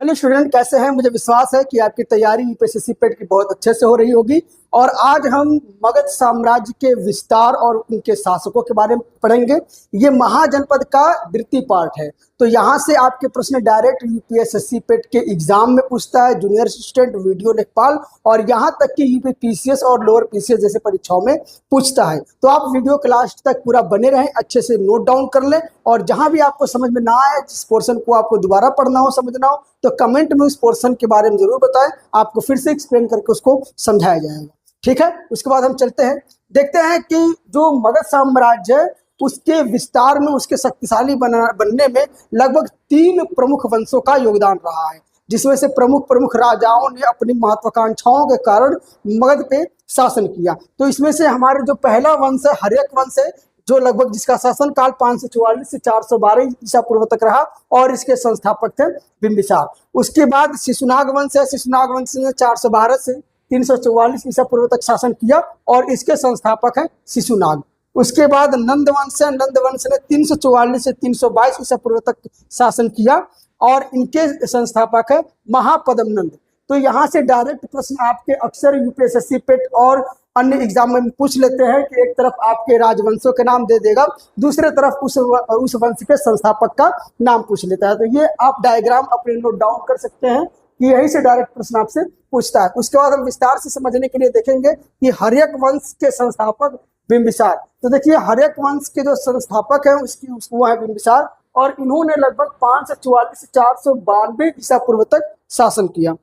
Hello student, कैसे हैं? मुझे विश्वास है कि आपकी तैयारी यूपीएससी पेट की बहुत अच्छे से हो रही होगी। और आज हम मगध साम्राज्य के विस्तार और उनके शासकों के बारे में पढ़ेंगे। ये महाजनपद का द्वितीय पार्ट है। तो यहाँ से आपके प्रश्न डायरेक्ट यूपीएससी पेट के एग्जाम में पूछता है, जूनियर असिस्टेंट, वीडियो लेखपाल और यहाँ तक कि यूपी पीसीएस और लोअर पीसीएस जैसे परीक्षाओं में पूछता है। तो आप वीडियो के लास्ट तक पूरा बने रहें, अच्छे से नोट डाउन कर लें और जहाँ भी आपको समझ में ना आए, जिस पोर्शन को आपको दोबारा पढ़ना हो, समझना हो, तो कमेंट में उस पोर्शन के बारे में जरूर बताएं। आपको फिर से एक्सप्लेन करके उसको समझाया जाएगा। ठीक है, उसके बाद हम चलते हैं, देखते हैं कि जो मगध साम्राज्य है उसके विस्तार में, उसके शक्तिशाली बनने में लगभग 3 प्रमुख वंशों का योगदान रहा है, जिसमें से प्रमुख प्रमुख राजाओं ने अपनी महत्वाकांक्षाओं के कारण मगध पे शासन किया। तो इसमें से हमारे जो पहला वंश है हर्यक वंश है, जो लगभग जिसका शासनकाल 544 से 412 ईसा पूर्व तक रहा और इसके संस्थापक थे बिंबिसार। उसके बाद शिशुनाग वंश है, शिशुनाग वंश ने 412 से 344 ईसा पूर्व तक शासन किया और इसके संस्थापक हैं शिशुनाग। उसके बाद नंद वंश है, नंद वंश ने 344 से 322 ईसा पूर्व तक शासन किया और इनके संस्थापक है महापद्म नंद। तो यहाँ से डायरेक्ट प्रश्न आपके अक्सर यूपीएससी पेट और अन्य एग्जाम में पूछ लेते हैं कि एक तरफ आपके राजवंशों के नाम दे देगा, दूसरे तरफ उस वंश के संस्थापक का नाम पूछ लेता है। तो ये आप डायग्राम अपने नोट डाउन कर सकते हैं कि यही से डायरेक्ट प्रश्न आपसे पूछता है। उसके बाद हम विस्तार से समझने के लिए देखेंगे कि हर्यक वंश के संस्थापक बिंबिसार। तो देखिए, हर्यक वंश के जो संस्थापक है वो है बिंबिसार और इन्होंने लगभग 544 से 492 ईसा पूर्व तक शासन किया।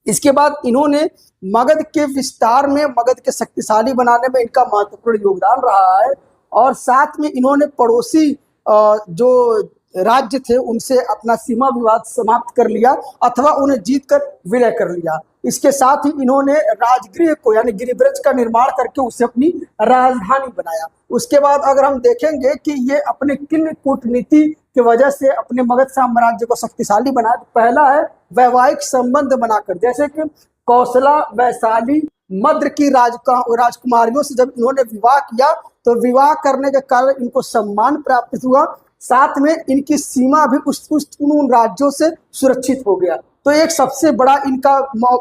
इसके बाद इन्होंने मगध के विस्तार में, मगध के शक्तिशाली बनाने में इनका महत्वपूर्ण योगदान रहा है और साथ में इन्होंने पड़ोसी जो राज्य थे उनसे अपना सीमा विवाद समाप्त कर लिया अथवा उन्हें जीतकर विलय कर लिया। इसके साथ ही इन्होंने राजगृह को यानी गिरिब्रज का निर्माण करके उसे अपनी राजधानी बनाया। उसके बाद अगर हम देखेंगे कि ये अपने किन कूटनीति की वजह से अपने मगध साम्राज्य को शक्तिशाली बना, पहला है वैवाहिक संबंध बनाकर, जैसे कि कौशला, वैशाली, मद्र की राजकुमारियों से जब इन्होंने विवाह किया तो विवाह करने के कारण इनको सम्मान प्राप्त हुआ, साथ में इनकी सीमा भी उन राज्यों से सुरक्षित हो गया। तो एक सबसे बड़ा इनका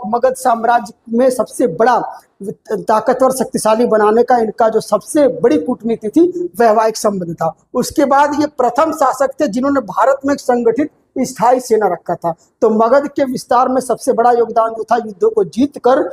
मगध साम्राज्य में सबसे बड़ा ताकतवर शक्तिशाली बनाने का इनका जो सबसे बड़ी कूटनीति थी वैवाहिक संबंध था। उसके बाद ये प्रथम शासक थे जिन्होंने भारत में एक संगठित स्थायी सेना रखा था। तो मगध के विस्तार में सबसे बड़ा योगदान जो था युद्धों को जीत कर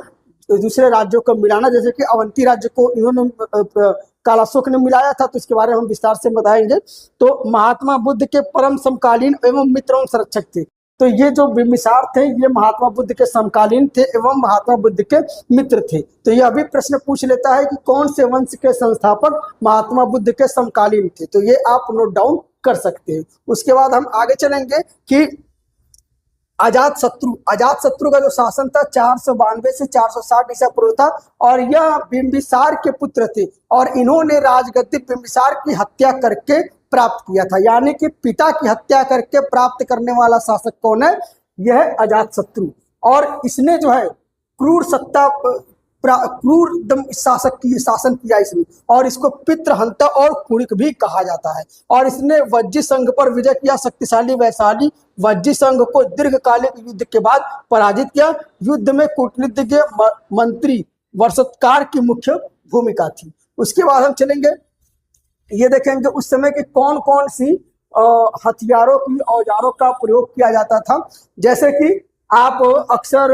दूसरे राज्यों को मिलाना, जैसे कि अवंती राज्य को इन्होंने कालाशोक ने मिलाया था, तो इसके बारे में हम विस्तार से बताएंगे। तो महात्मा बुद्ध के परम समकालीन एवं मित्र एवं संरक्षक थे। तो ये जो बिंबिसार थे ये महात्मा बुद्ध के समकालीन थे एवं महात्मा बुद्ध के मित्र थे। तो ये अभी प्रश्न पूछ लेता है कि कौन से वंश के संस्थापक महात्मा बुद्ध के समकालीन थे, तो ये आप नोट डाउन कर सकते हैं। उसके बाद हम आगे चलेंगे कि अजातशत्रु का जो शासन था 492 से 460 ईसा पूर्व था और यह बिंबिसार के पुत्र थे और इन्होंने राजगद्दी बिंबिसार की हत्या करके प्राप्त किया था। यानी कि पिता की हत्या करके प्राप्त करने वाला शासक कौन है? यह है अजातशत्रु। और इसने जो है क्रूर शासन किया इसने, और इसको पितृहंता और कुणिक भी कहा जाता है। और इसने वज्जी संघ पर विजय किया। शक्तिशाली वैशाली वज्जी संघ को दीर्घकालिक युद्ध के बाद पराजित किया। युद्ध में कूटनीतिज्ञ मंत्री वर्षत्कार की मुख्य भूमिका थी। उसके बाद हम चलेंगे, ये देखेंगे उस समय के कौन कौन सी हथियारों की औजारों का प्रयोग किया जाता था। जैसे कि आप अक्सर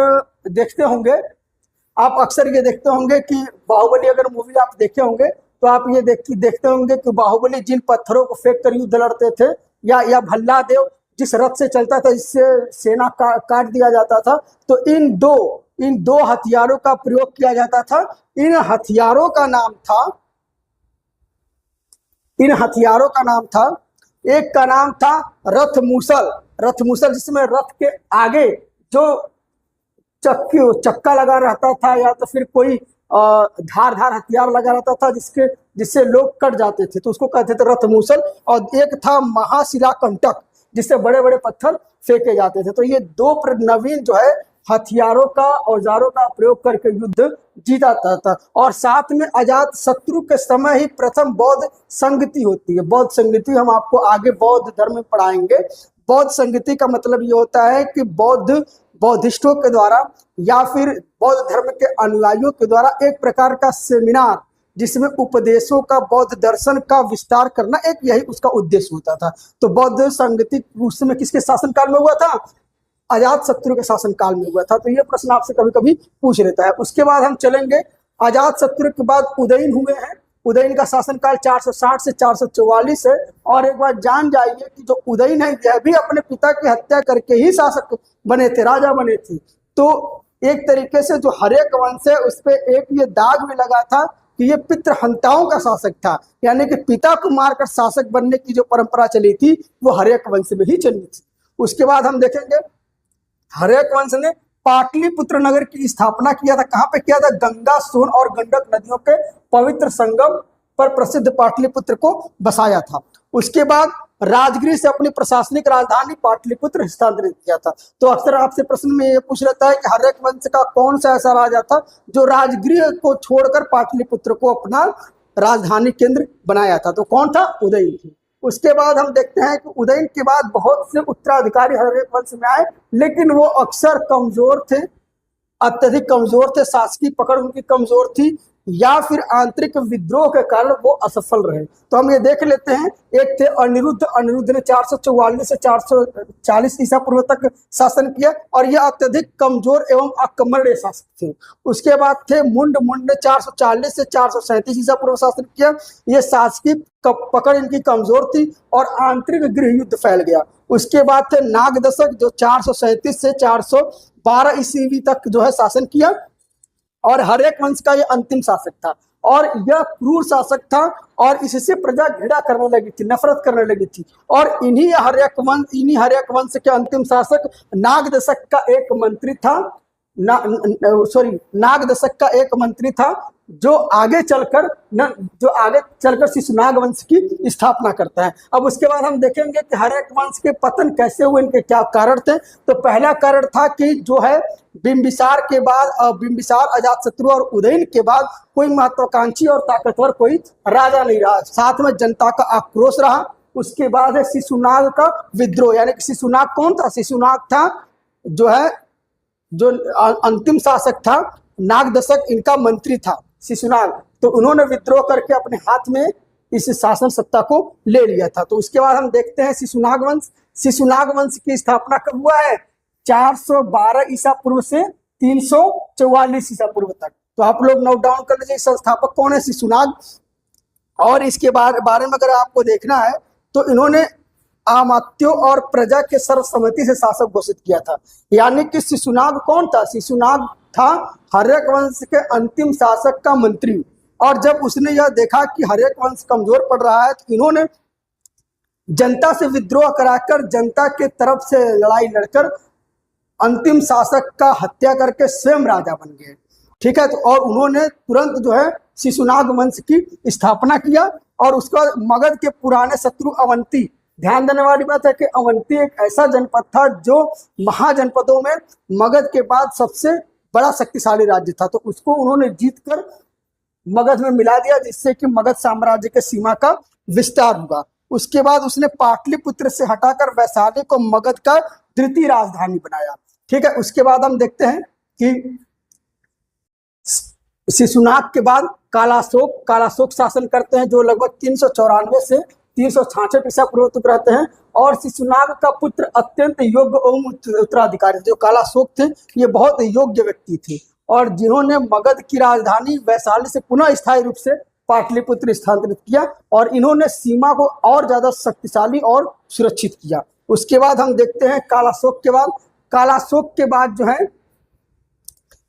ये देखते होंगे कि बाहुबली, अगर मूवी आप देखे होंगे तो आप ये देखते होंगे कि बाहुबली जिन पत्थरों को फेंक कर युद्ध लड़ते थे, या भल्ला देव जिस रथ से चलता था इससे सेना काट दिया जाता था, तो इन दो हथियारों का प्रयोग किया जाता था। इन हथियारों का नाम था, एक का नाम था रथमूसल, जिसमें रथ के आगे जो चक्का लगा रहता था या तो फिर कोई धार हथियार लगा रहता था जिससे लोग कट जाते थे, तो उसको कहते थे रथमूसल। और एक था महाशिला कंटक, जिससे बड़े बड़े पत्थर फेंके जाते थे। तो ये दो नवीन जो है हथियारों का, औजारों का प्रयोग करके युद्ध जीता था। और साथ में अजात शत्रु के समय ही प्रथम बौद्ध संगति होती है। बौद्ध संगति हम आपको आगे बौद्ध धर्म में पढ़ाएंगे। बौद्ध संगति का मतलब ये होता है कि बौद्धिस्टों के द्वारा या फिर बौद्ध धर्म के अनुयायियों के द्वारा एक प्रकार का सेमिनार जिसमें उपदेशों का, बौद्ध दर्शन का विस्तार करना, एक यही उसका उद्देश्य होता था। तो बौद्ध संगति उस समय किसके शासनकाल में हुआ था? अजात शत्रु के शासनकाल में हुआ था। तो ये प्रश्न आपसे कभी कभी पूछ लेता है। उसके बाद हम चलेंगे, अजात शत्रु के बाद उदयन हुए हैं। उदयन का शासनकाल 460 से 444 है। और एक बार जान जाइए कि जो उदयन है यह भी अपने पिता की हत्या करके ही शासक बने थे, राजा बने थे। तो एक तरीके से जो हर्यक वंश है उस पर एक ये दाग भी लगा था कि ये पितृहंताओं का शासक था, यानी कि पिता को मारकर शासक बनने की जो परंपरा चली थी वो हर्यक वंश में ही चली थी। उसके बाद हम देखेंगे हर्यक वंश ने पाटलिपुत्र नगर की स्थापना किया था। कहाँ पे किया था? गंगा, सोन और गंडक नदियों के पवित्र संगम पर प्रसिद्ध पाटलिपुत्र को बसाया था। उसके बाद राजगृह से अपनी प्रशासनिक राजधानी पाटलिपुत्र स्थानांतरित किया था। तो अक्सर आपसे प्रश्न में ये पूछ रहता है कि हर्यक वंश का कौन सा ऐसा राजा था जो राजगृह को छोड़कर पाटलिपुत्र को अपना राजधानी केंद्र बनाया था? तो कौन था? उदयन थी। उसके बाद हम देखते हैं कि उदयन के बाद बहुत से उत्तराधिकारी हर्यक वंश में आए, लेकिन वो अक्सर कमजोर थे, अत्यधिक कमजोर थे, शासकीय पकड़ उनकी कमजोर थी या फिर आंतरिक विद्रोह के कारण वो असफल रहे। तो हम ये देख लेते हैं। एक थे अनिरुद्ध। अनिरुद्ध ने 444 से 440 ईसा पूर्व तक शासन किया और ये अत्यधिक कमजोर एवं अकर्मण्य शासक थे। उसके बाद थे मुंड। मुंड ने 440 से 437 ईसा पूर्व शासन किया। ये शासकीय पकड़ इनकी कमजोर थी और आंतरिक गृह युद्ध फैल गया। उसके बाद थे नागदशक जो 437 से 412 ईस्वी तक जो है शासन किया और हर्यक वंश का ये अंतिम शासक था और यह क्रूर शासक था और इससे प्रजा घृणा करने लगी थी, नफरत करने लगी थी। और इन्हीं हर्यक वंश के अंतिम शासक नागदशक का एक मंत्री था, नागदशक का एक मंत्री था जो आगे चलकर शिशुनाग वंश की स्थापना करता है। अब उसके बाद हम देखेंगे कि हर्यक वंश के पतन कैसे हुए, इनके क्या कारण थे। तो पहला कारण था कि जो है बिंबिसार के बाद, बिंबिसार, अजातशत्रु और उदयन के बाद कोई महत्वाकांक्षी और ताकतवर कोई राजा नहीं रहा, साथ में जनता का आक्रोश रहा। उसके बाद है शिशुनाग का विद्रोह, यानी कि शिशुनाग कौन था? शिशुनाग था जो अंतिम शासक था, नागदशक इनका मंत्री था शिशुनाग। तो उन्होंने विद्रोह करके अपने हाथ में इस शासन सत्ता को ले लिया था। तो उसके बाद हम देखते हैं शिशुनाग वंश। शिशुनाग वंश की स्थापना कब हुआ है? 412 ईसा पूर्व से 344 ईसा पूर्व तक। तो आप लोग नोट डाउन कर लीजिए संस्थापक कौन है? शिशुनाग। और इसके बारे में अगर आपको देखना है तो इन्होंने आमात्यों और प्रजा के सर्वसम्मति से शासक घोषित किया था। यानी कि शिशुनाग कौन था? शिशुनाग था हर्यक वंश के अंतिम शासक का मंत्री। और जब उसने यह देखा कि हर्यक वंश कमजोर पड़ रहा है तो इन्होंने जनता से विद्रोह कराकर, जनता के तरफ से लड़ाई लड़कर अंतिम शासक का हत्या करके स्वयं राजा बन गए। ठीक है। तो और उन्होंने तुरंत जो है शिशुनाग वंश की स्थापना किया। और उसका मगध के पुराने शत्रु अवंती, ध्यान देने वाली बात है कि अवंती एक ऐसा जनपद था जो महाजनपदों में मगध के बाद सबसे बड़ा शक्तिशाली राज्य था। तो उसको उन्होंने जीतकर मगध में मिला दिया, जिससे कि मगध साम्राज्य के सीमा का विस्तार हुआ। उसके बाद उसने पाटलिपुत्र से हटाकर वैशाली को मगध का द्वितीय राजधानी बनाया। ठीक है। उसके बाद हम देखते हैं कि शिशुनाग के बाद कालाशोक शासन करते हैं, जो लगभग 394 से 366 ईसा पूर्व तक रहते हैं। और शिशुनाग का पुत्र अत्यंत योग्य एवं उत्तराधिकारी जो कालाशोक थे, ये बहुत योग्य व्यक्ति थे और जिन्होंने मगध की राजधानी वैशाली से पुनः स्थायी रूप से पाटलिपुत्र स्थानांतरित किया और इन्होंने सीमा को और ज्यादा शक्तिशाली और सुरक्षित किया। उसके बाद हम देखते हैं कालाशोक के बाद जो है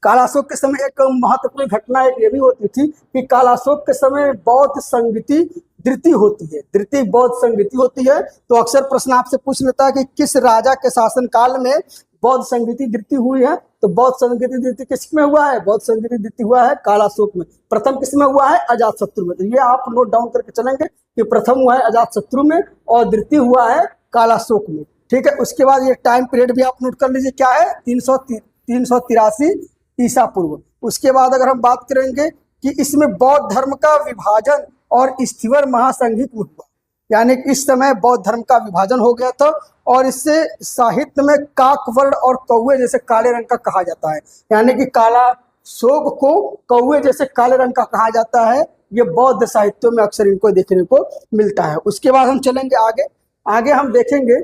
कालाशोक के समय एक महत्वपूर्ण घटना ये भी होती थी कि कालाशोक के समय बौद्ध संगति द्वितीय होती है, द्वितीय बौद्ध संगति होती है। तो अक्सर प्रश्न आपसे पूछ लेता है कि किस राजा के शासन काल में बौद्ध संगति द्वितीय हुई है? तो बौद्ध संगति द्वितीय किसमें हुआ है? बौद्ध संगति द्वितीय हुआ है कालाशोक में। प्रथम किसमें हुआ है? अजातशत्रु में। तो ये आप नोट डाउन करके चलेंगे कि प्रथम हुआ है अजातशत्रु में और द्वितीय हुआ है कालाशोक में। ठीक है। उसके बाद ये टाइम पीरियड भी आप नोट कर लीजिए, क्या है? 383 ईसा पूर्व। उसके बाद अगर हम बात करेंगे कि इसमें बौद्ध धर्म का विभाजन और स्थिवर महासंघिक हुआ, यानी कि इस समय बौद्ध धर्म का विभाजन हो गया था और इससे साहित्य में काकवर्ण और कौवे जैसे काले रंग का कहा जाता है, यानी कि काला शोक को कौवे जैसे काले रंग का कहा जाता है। ये बौद्ध साहित्यों में अक्सर इनको देखने को मिलता है। उसके बाद हम चलेंगे आगे। आगे हम देखेंगे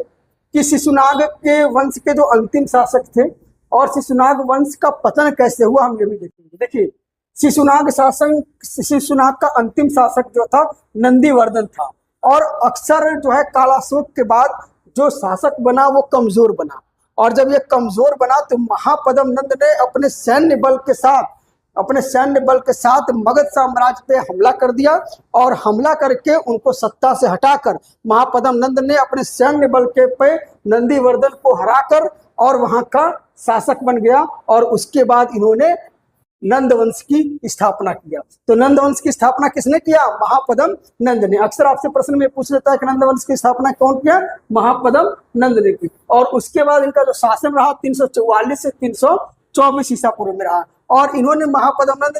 कि शिशुनाग के वंश के जो अंतिम शासक थे और शिशुनाग वंश का पतन कैसे हुआ, हम ये भी देखेंगे। देखिए, शिशुनाग का अंतिम शासक जो था नंदीवर्धन था और अक्सर जो है कालाशोक के बाद जो शासक बना वो कमजोर बना, और जब ये कमजोर बना तो महापद्म नंद ने अपने सैन्य बल के साथ मगध साम्राज्य पे हमला कर दिया और हमला करके उनको सत्ता से हटाकर महापद्म नंद ने अपने सैन्य बल के पे नंदीवर्धन को हराकर और वहां का शासक बन गया और उसके बाद इन्होंने नंद वंश की स्थापना किया। तो नंद वंश की स्थापना किसने किया? महापद्म नंद ने। अक्सर आपसे प्रश्न में पूछ लेता है कि नंद वंश की स्थापना कौन किया? महापद्म नंद ने की। और उसके बाद इनका जो शासन रहा 344 से 324 ईसा पूर्व में रहा और इन्होंने महापद्म नंद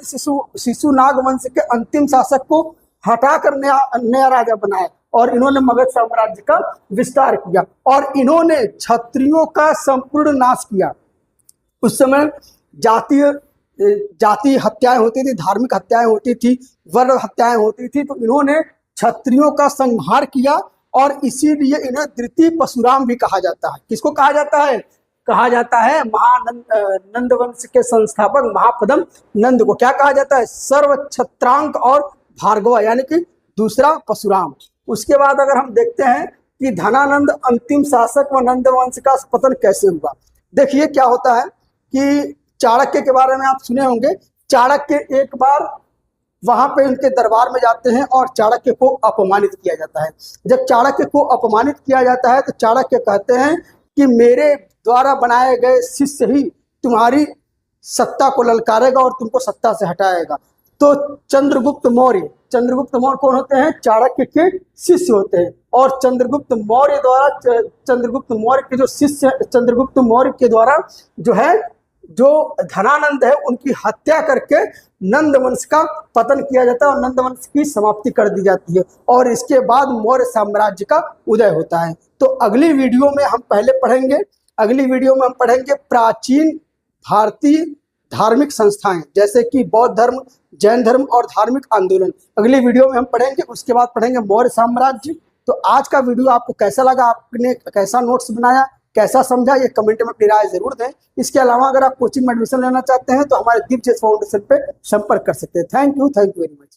शिशुनाग वंश के अंतिम शासक को हटाकर नया राजा बनाया और इन्होंने मगध साम्राज्य का विस्तार किया और इन्होंने क्षत्रियों का संपूर्ण नाश किया। उस समय जाति हत्याएं होती थी, धार्मिक हत्याएं होती थी, वर्ण हत्याएं होती थी, तो इन्होंने क्षत्रियों का संहार किया और इसीलिए इन्हें द्वितीय परशुराम भी कहा जाता है। किसको कहा जाता है? कहा जाता है नंद वंश के संस्थापक महापद्म नंद को क्या कहा जाता है? सर्व छत्रांक और भार्गव, यानी कि दूसरा परशुराम। उसके बाद अगर हम देखते हैं कि धनानंद अंतिम शासक व नंद वंश का पतन कैसे हुआ। देखिए क्या होता है कि चाणक्य के बारे में आप सुने होंगे। चाणक्य एक बार वहां पे उनके दरबार में जाते हैं और चाणक्य को अपमानित किया जाता है। जब चाणक्य को अपमानित किया जाता है तो चाणक्य कहते हैं कि मेरे द्वारा बनाए गए शिष्य ही तुम्हारी सत्ता को ललकारेगा और तुमको सत्ता से हटाएगा। तो चंद्रगुप्त मौर्य कौन होते हैं? चाणक्य के शिष्य होते हैं और चंद्रगुप्त मौर्य के जो शिष्य चंद्रगुप्त मौर्य के द्वारा जो धनानंद है उनकी हत्या करके नंद वंश का पतन किया जाता है और नंद वंश की समाप्ति कर दी जाती है और इसके बाद मौर्य साम्राज्य का उदय होता है। तो अगली वीडियो में हम पढ़ेंगे प्राचीन भारतीय धार्मिक संस्थाएं जैसे कि बौद्ध धर्म, जैन धर्म और धार्मिक आंदोलन। अगली वीडियो में हम पढ़ेंगे। उसके बाद पढ़ेंगे मौर्य साम्राज्य। तो आज का वीडियो आपको कैसा लगा, आपने कैसा नोट्स बनाया, कैसा समझा, ये कमेंट में अपनी राय जरूर दें। इसके अलावा अगर आप कोचिंग में एडमिशन लेना चाहते हैं तो हमारे दीप चेस फाउंडेशन पे संपर्क कर सकते हैं। Thank you very much.